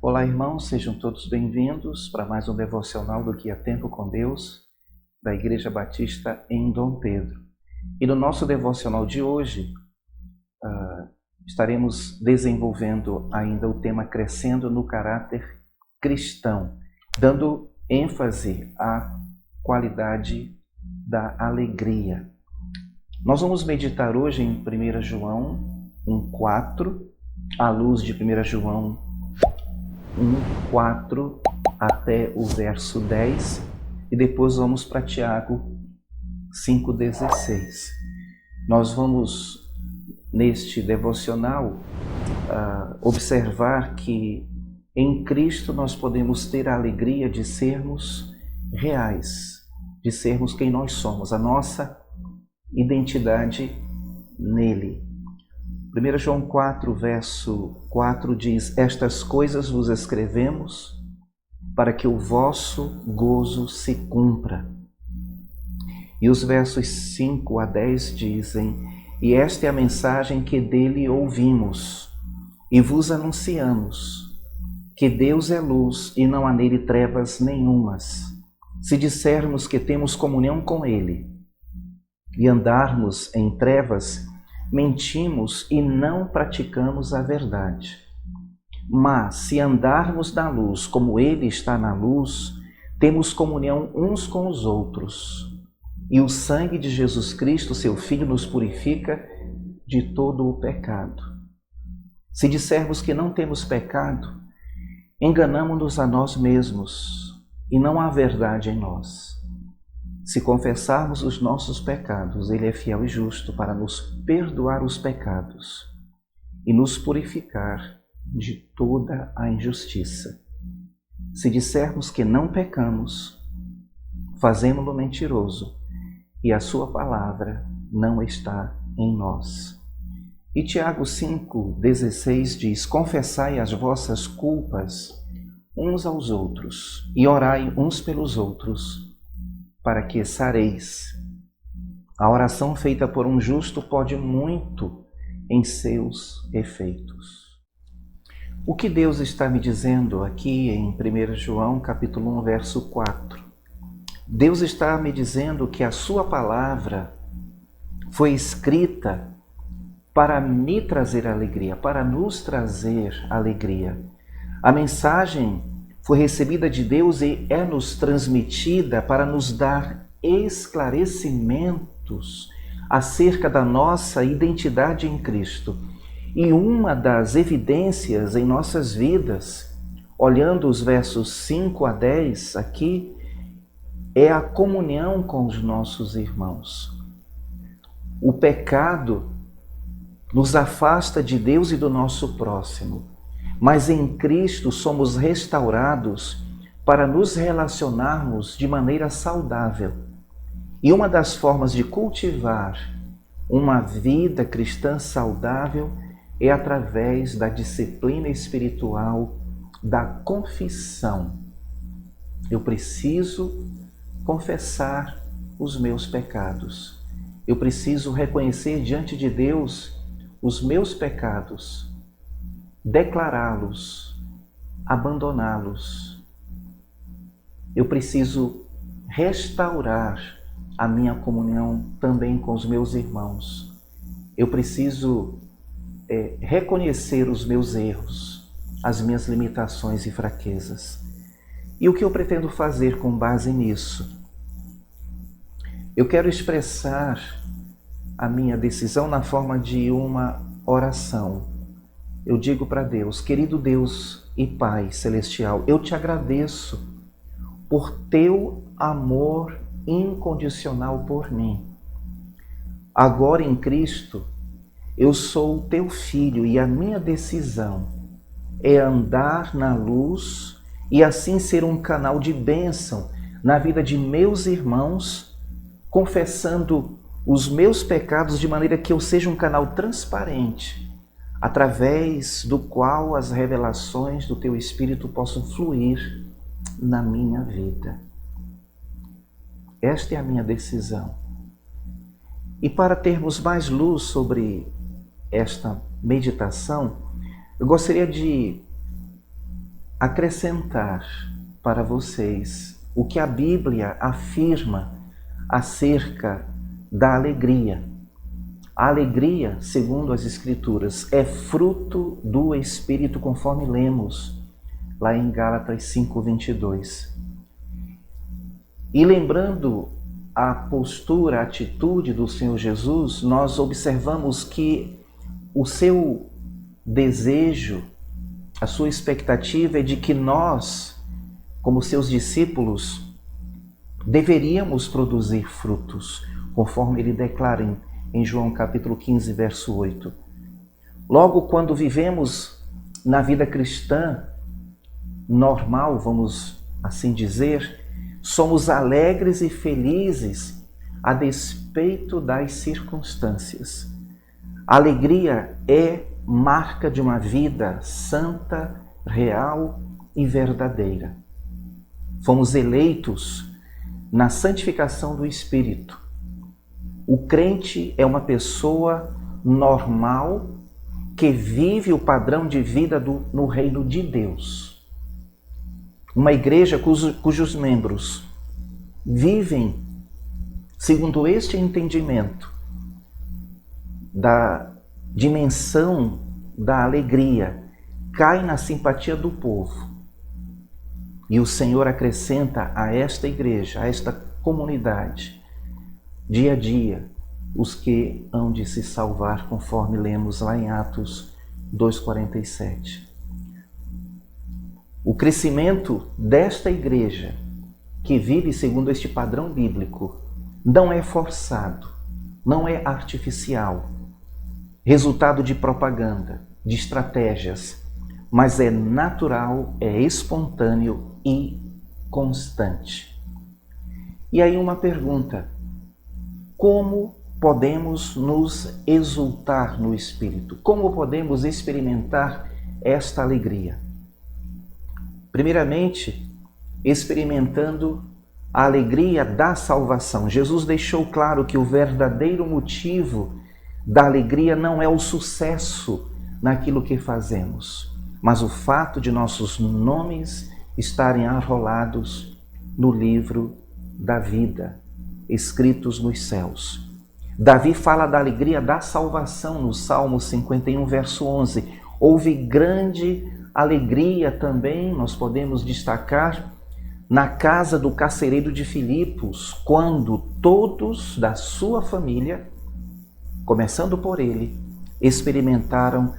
Olá, irmãos, sejam todos bem-vindos para mais um devocional do Guia Tempo com Deus, da Igreja Batista em Dom Pedro. E no nosso devocional de hoje, estaremos desenvolvendo ainda o tema Crescendo no Caráter Cristão, dando ênfase à qualidade da alegria. Nós vamos meditar hoje em 1 João 1,4, à luz de 1 João 1,4 até o verso 10, e depois vamos para Tiago 5,16. Nós vamos, neste devocional, observar que em Cristo nós podemos ter a alegria de sermos reais, de sermos quem nós somos, a nossa identidade nele. 1 João 4, verso 4 diz: Estas coisas vos escrevemos para que o vosso gozo se cumpra. E os versos 5 a 10 dizem: E esta é a mensagem que dele ouvimos e vos anunciamos, que Deus é luz e não há nele trevas nenhumas. Se dissermos que temos comunhão com ele e andarmos em trevas, mentimos e não praticamos a verdade. Mas se andarmos na luz, como ele está na luz, temos comunhão uns com os outros. E o sangue de Jesus Cristo, seu Filho, nos purifica de todo o pecado. Se dissermos que não temos pecado, enganamo-nos a nós mesmos e não há verdade em nós. Se confessarmos os nossos pecados, ele é fiel e justo para nos perdoar os pecados e nos purificar de toda a injustiça. Se dissermos que não pecamos, fazemo-lo mentiroso e a sua palavra não está em nós. E Tiago 5,16 diz: Confessai as vossas culpas uns aos outros e orai uns pelos outros, para que sareis. A oração feita por um justo pode muito em seus efeitos. O que Deus está me dizendo aqui em 1 João capítulo 1, verso 4? Deus está me dizendo que a sua palavra foi escrita para me trazer alegria, para nos trazer alegria. A mensagem foi recebida de Deus e é-nos transmitida para nos dar esclarecimentos acerca da nossa identidade em Cristo. E uma das evidências em nossas vidas, olhando os versos 5 a 10 aqui, é a comunhão com os nossos irmãos. O pecado nos afasta de Deus e do nosso próximo. Mas em Cristo somos restaurados para nos relacionarmos de maneira saudável. E uma das formas de cultivar uma vida cristã saudável é através da disciplina espiritual da confissão. Eu preciso confessar os meus pecados. Eu preciso reconhecer diante de Deus os meus pecados, declará-los, abandoná-los. Eu preciso restaurar a minha comunhão também com os meus irmãos. Eu preciso reconhecer os meus erros, as minhas limitações e fraquezas. E o que eu pretendo fazer com base nisso? Eu quero expressar a minha decisão na forma de uma oração. Eu digo para Deus: querido Deus e Pai Celestial, eu te agradeço por teu amor incondicional por mim. Agora em Cristo, eu sou teu filho e a minha decisão é andar na luz e assim ser um canal de bênção na vida de meus irmãos, confessando os meus pecados de maneira que eu seja um canal transparente, através do qual as revelações do teu Espírito possam fluir na minha vida. Esta é a minha decisão. E para termos mais luz sobre esta meditação, eu gostaria de acrescentar para vocês o que a Bíblia afirma acerca da alegria. A alegria, segundo as Escrituras, é fruto do Espírito, conforme lemos lá em Gálatas 5:22. E lembrando a postura, a atitude do Senhor Jesus, nós observamos que o seu desejo, a sua expectativa é de que nós, como seus discípulos, deveríamos produzir frutos, conforme ele declara em João capítulo 15, verso 8. Logo, quando vivemos na vida cristã normal, vamos assim dizer, somos alegres e felizes a despeito das circunstâncias. A alegria é marca de uma vida santa, real e verdadeira. Fomos eleitos na santificação do Espírito. O crente é uma pessoa normal que vive o padrão de vida no reino de Deus. Uma igreja cujos membros vivem segundo este entendimento da dimensão da alegria, cai na simpatia do povo. E o Senhor acrescenta a esta igreja, a esta comunidade, dia a dia, os que hão de se salvar, conforme lemos lá em Atos 2,47. O crescimento desta igreja, que vive segundo este padrão bíblico, não é forçado, não é artificial, resultado de propaganda, de estratégias, mas é natural, é espontâneo e constante. E aí uma pergunta: como podemos nos exultar no Espírito? Como podemos experimentar esta alegria? Primeiramente, experimentando a alegria da salvação. Jesus deixou claro que o verdadeiro motivo da alegria não é o sucesso naquilo que fazemos, mas o fato de nossos nomes estarem arrolados no livro da vida, escritos nos céus. Davi fala da alegria da salvação no Salmo 51, verso 11. Houve grande alegria também, nós podemos destacar, na casa do carcereiro de Filipos, quando todos da sua família, começando por ele, experimentaram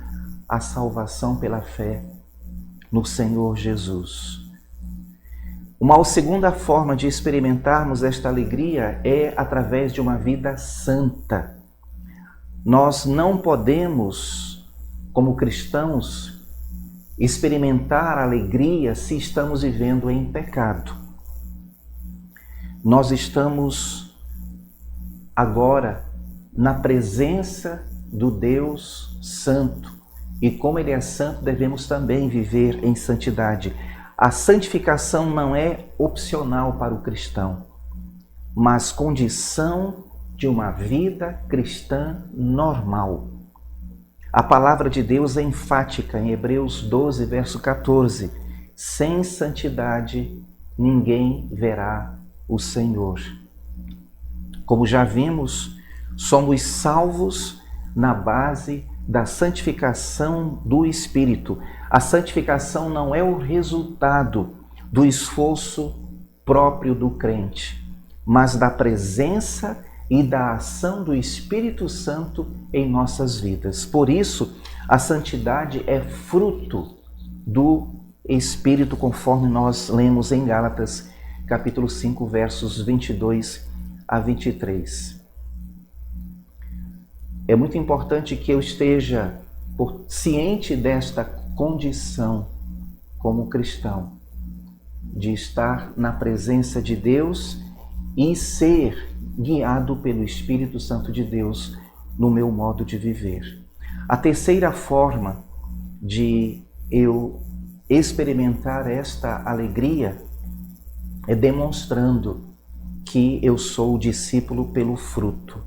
a salvação pela fé no Senhor Jesus. Uma segunda forma de experimentarmos esta alegria é através de uma vida santa. Nós não podemos, como cristãos, experimentar alegria se estamos vivendo em pecado. Nós estamos agora na presença do Deus Santo, e como Ele é santo, devemos também viver em santidade. A santificação não é opcional para o cristão, mas condição de uma vida cristã normal. A palavra de Deus é enfática em Hebreus 12, verso 14. Sem santidade ninguém verá o Senhor. Como já vimos, somos salvos na base da santificação do Espírito. A santificação não é o resultado do esforço próprio do crente, mas da presença e da ação do Espírito Santo em nossas vidas. Por isso, a santidade é fruto do Espírito, conforme nós lemos em Gálatas, capítulo 5, versos 22 a 23. É muito importante que eu esteja ciente desta condição como cristão, de estar na presença de Deus e ser guiado pelo Espírito Santo de Deus no meu modo de viver. A terceira forma de eu experimentar esta alegria é demonstrando que eu sou discípulo pelo fruto.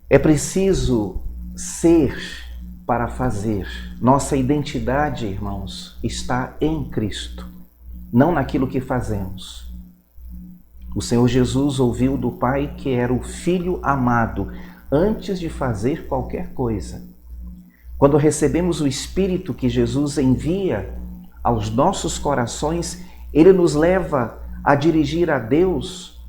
É preciso ser para fazer. Nossa identidade, irmãos, está em Cristo, não naquilo que fazemos. O Senhor Jesus ouviu do Pai que era o Filho amado antes de fazer qualquer coisa. Quando recebemos o Espírito que Jesus envia aos nossos corações, ele nos leva a dirigir a Deus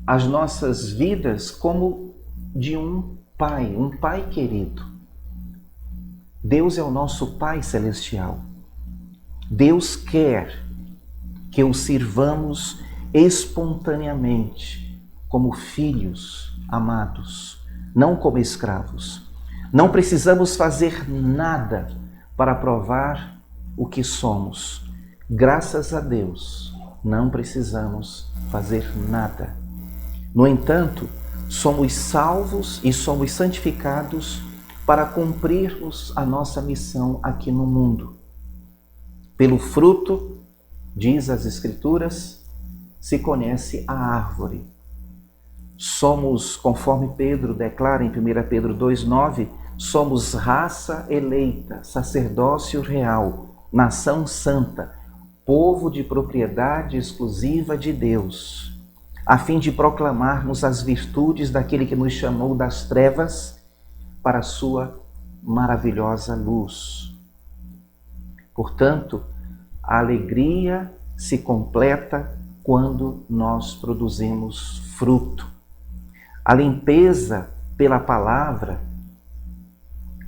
as nossas vidas como de um pai querido. Deus é o nosso Pai celestial. Deus quer que o sirvamos espontaneamente, como filhos amados, não como escravos. Não precisamos fazer nada para provar o que somos. Graças a Deus, não precisamos fazer nada. No entanto, somos salvos e somos santificados para cumprirmos a nossa missão aqui no mundo. Pelo fruto, diz as Escrituras, se conhece a árvore. Somos, conforme Pedro declara em 1 Pedro 2,9, somos raça eleita, sacerdócio real, nação santa, povo de propriedade exclusiva de Deus, a fim de proclamarmos as virtudes daquele que nos chamou das trevas para a sua maravilhosa luz. Portanto, a alegria se completa quando nós produzimos fruto. A limpeza pela palavra,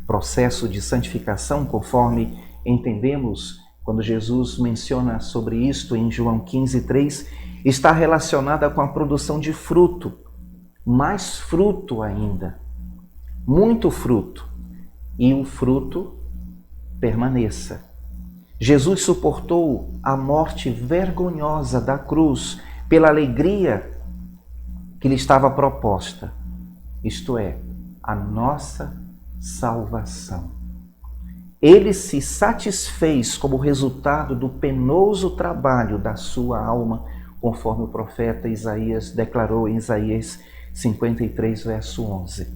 processo de santificação, conforme entendemos quando Jesus menciona sobre isto em João 15:3, está relacionada com a produção de fruto, mais fruto ainda, muito fruto, e o fruto permaneça. Jesus suportou a morte vergonhosa da cruz pela alegria que lhe estava proposta, isto é, a nossa salvação. Ele se satisfez como resultado do penoso trabalho da sua alma, conforme o profeta Isaías declarou em Isaías 53, verso 11.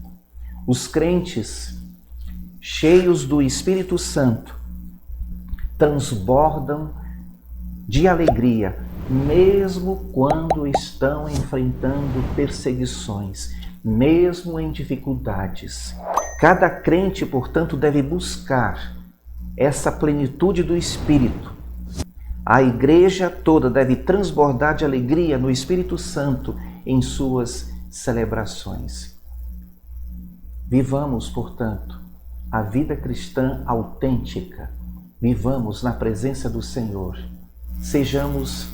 Os crentes, cheios do Espírito Santo, transbordam de alegria, mesmo quando estão enfrentando perseguições, mesmo em dificuldades. Cada crente, portanto, deve buscar essa plenitude do Espírito. A igreja toda deve transbordar de alegria no Espírito Santo em suas celebrações. Vivamos, portanto, a vida cristã autêntica. Vivamos na presença do Senhor. Sejamos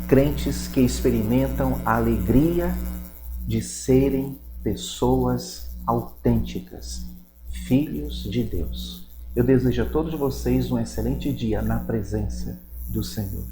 crentes que experimentam a alegria de serem pessoas autênticas, filhos de Deus. Eu desejo a todos vocês um excelente dia na presença do Senhor.